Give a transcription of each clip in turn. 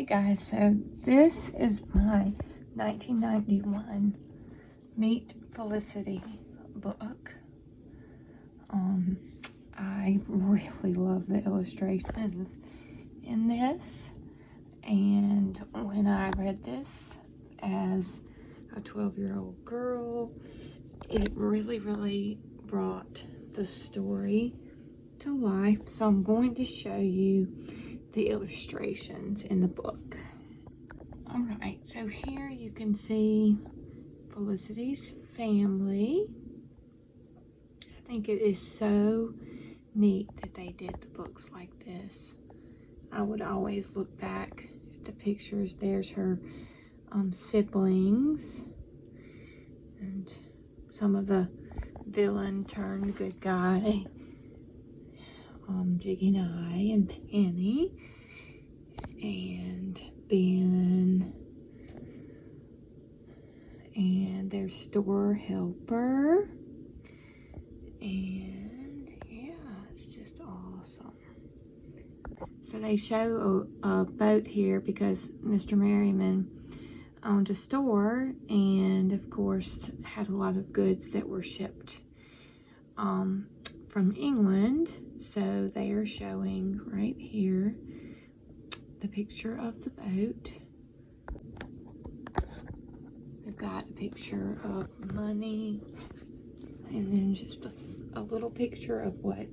Hey guys, so this is my 1991 Meet Felicity book. I really love the illustrations in this, and when I read this as a 12-year-old girl, it really brought the story to life. So I'm going to show you the illustrations in the book. All right, so here you can see Felicity's family. I think it is so neat that they did the books like this. I would always look back at the pictures. There's her siblings and some of the villain turned good guy, Jiggy and I and Penny and Ben and their store helper, and yeah, it's just awesome. So they show a boat here because Mr. Merriman owned a store and of course had a lot of goods that were shipped from England. So they are showing right here the picture of the boat. They've got a picture of money and then just a little picture of what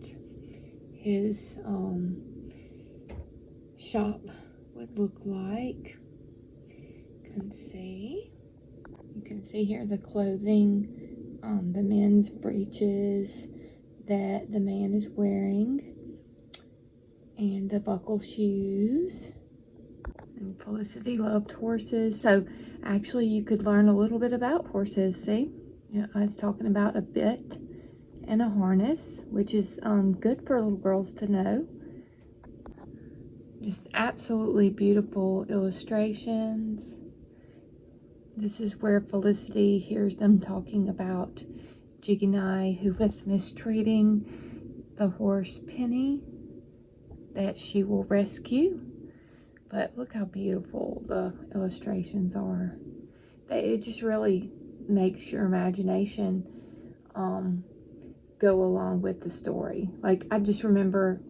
his shop would look like. You can see here the clothing, the men's breeches that the man is wearing, and the buckle shoes. And Felicity loved horses, so actually you could learn a little bit about horses. See, yeah, I was talking about a bit and a harness, which is good for little girls to know. Just absolutely beautiful illustrations. This is where Felicity hears them talking about Jiggy and I, who was mistreating the horse Penny that she will rescue. But look how beautiful the illustrations are. It just really makes your imagination go along with the story. Like I remember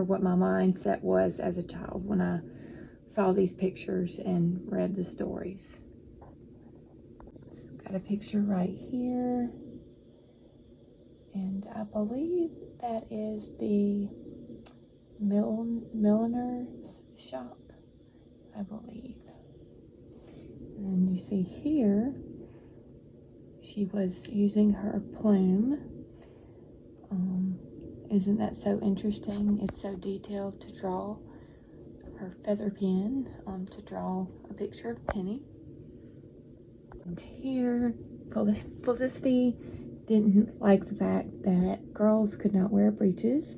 what my mindset was as a child when I saw these pictures and read the stories. Got a picture right here, and I believe that is the milliner's shop, I believe. And then you see here, she was using her plume. Isn't that so interesting? It's so detailed to draw her feather pen to draw a picture of Penny. And here, Felicity didn't like the fact that girls could not wear breeches,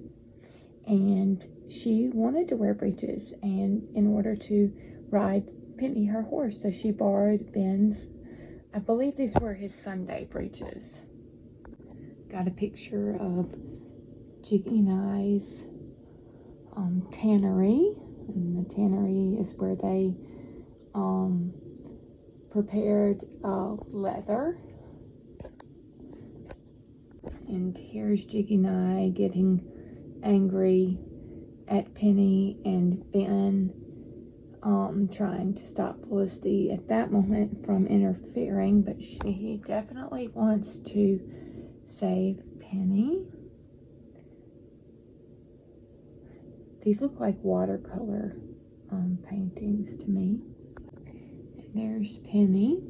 and she wanted to wear breeches, and in order to ride Penny, her horse, so she borrowed Ben's, I believe these were his Sunday breeches. Got a picture of Jiggy and I's tannery, and the tannery is where they prepared leather. And here's Jiggy and I getting angry at Penny and Ben trying to stop Felicity at that moment from interfering, but she definitely wants to save Penny. These look like watercolor paintings to me. And there's Penny.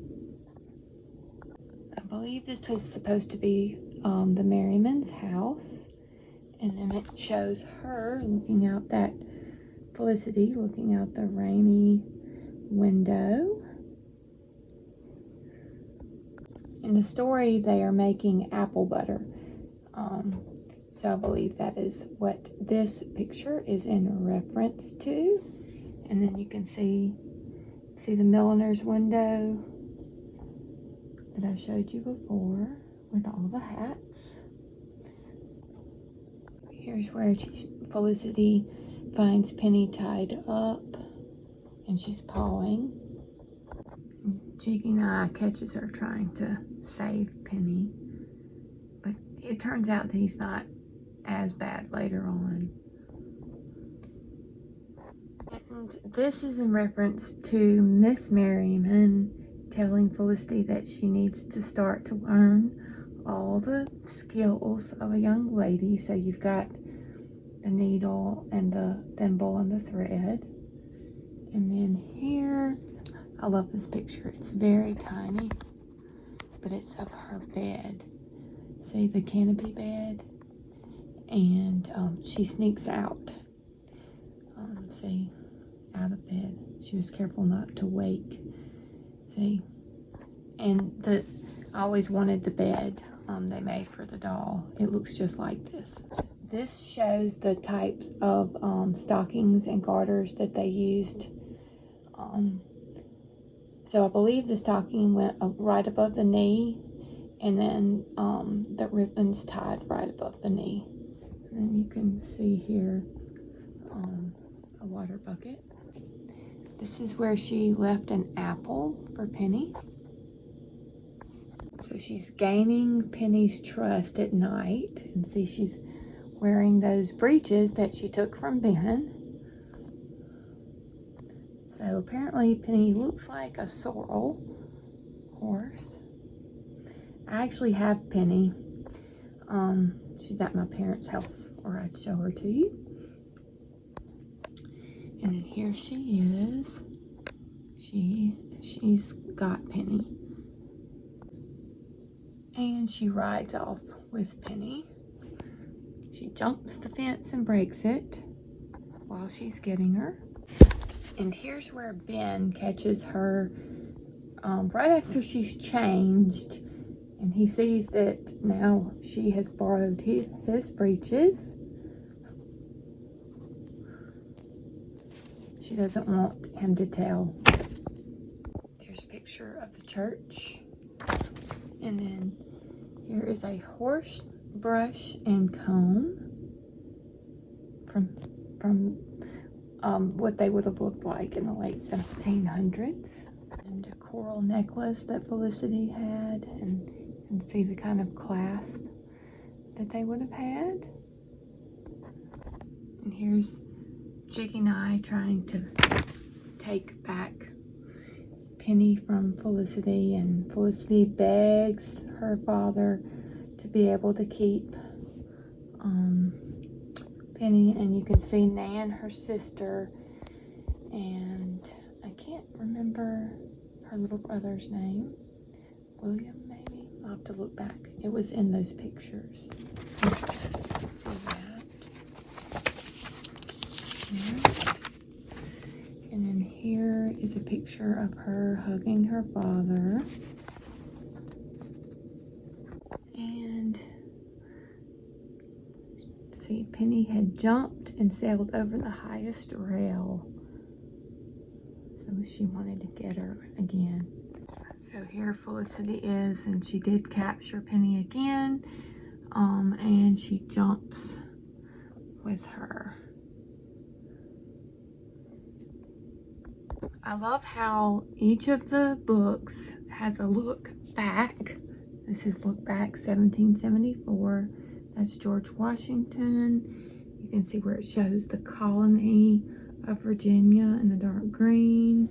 I believe this is supposed to be the Merriman's house. And then it shows her looking out that Felicity looking out the rainy window. In the story, they are making apple butter. So I believe that is what this picture is in reference to. And then you can see the milliner's window that I showed you before with all the hats. Here's where Felicity finds Penny tied up and she's pawing. Jiggy Nye catches her trying to save Penny, but it turns out that he's not as bad later on. And this is in reference to Miss Merriman telling Felicity that she needs to start to learn all the skills of a young lady. So you've got the needle and the thimble and the thread. And then here, I love this picture. It's very tiny, but it's of her bed. See the canopy bed? And she sneaks out. See, out of bed. She was careful not to wake. See? And I always wanted the bed they made for the doll. It looks just like this. This shows the type of stockings and garters that they used. So I believe the stocking went right above the knee, and then the ribbons tied right above the knee. And you can see here a water bucket. This is where she left an apple for Penny. So she's gaining Penny's trust at night. And see, she's wearing those breeches that she took from Ben. So apparently Penny looks like a sorrel horse. I actually have Penny. She's at my parents' house, or I'd show her to you. And then here she is. She's got Penny. And she rides off with Penny. She jumps the fence and breaks it while she's getting her. And here's where Ben catches her right after she's changed. And he sees that now she has borrowed his breeches. She doesn't want him to tell. Here's a picture of the church. And then here is a horse brush and comb from what they would have looked like in the late 1700s. And a coral necklace that Felicity had, and see the kind of clasp that they would have had. And here's Jiggy Nye trying to take back Penny from Felicity, and Felicity begs her father to be able to keep Penny. And you can see Nan, her sister, and I can't remember her little brother's name. William, maybe? I'll have to look back. It was in those pictures. See that? Yeah. And then here is a picture of her hugging her father. And see, Penny had jumped and sailed over the highest rail. So she wanted to get her again. So here Felicity is, and she did capture Penny again. And she jumps with her. I love how each of the books has a look back. This is look back 1774. That's George Washington. You can see where it shows the colony of Virginia in the dark green,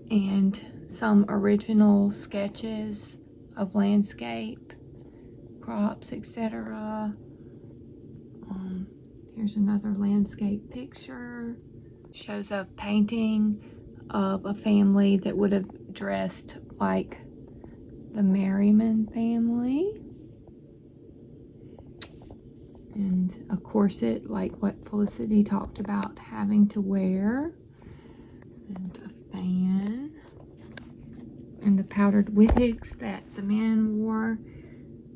and some original sketches of landscape, crops, etc. Here's another landscape picture. Shows a painting of a family that would have dressed like the Merriman family. And a corset like what Felicity talked about having to wear. And a fan. And the powdered wigs that the men wore.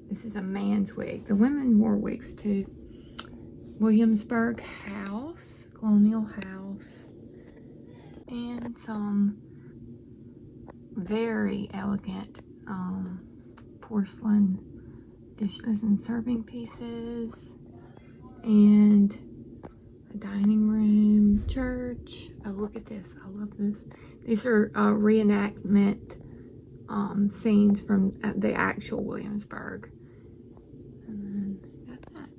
This is a man's wig. The women wore wigs too. Williamsburg house, colonial house. And some very elegant porcelain dishes and serving pieces. And a dining room, church. Oh, look at this. I love this. These are reenactment scenes from the actual Williamsburg. And then got that.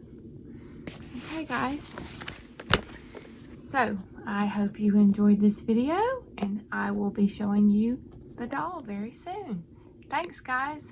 Okay, guys. So, I hope you enjoyed this video, and I will be showing you the doll very soon. Thanks, guys.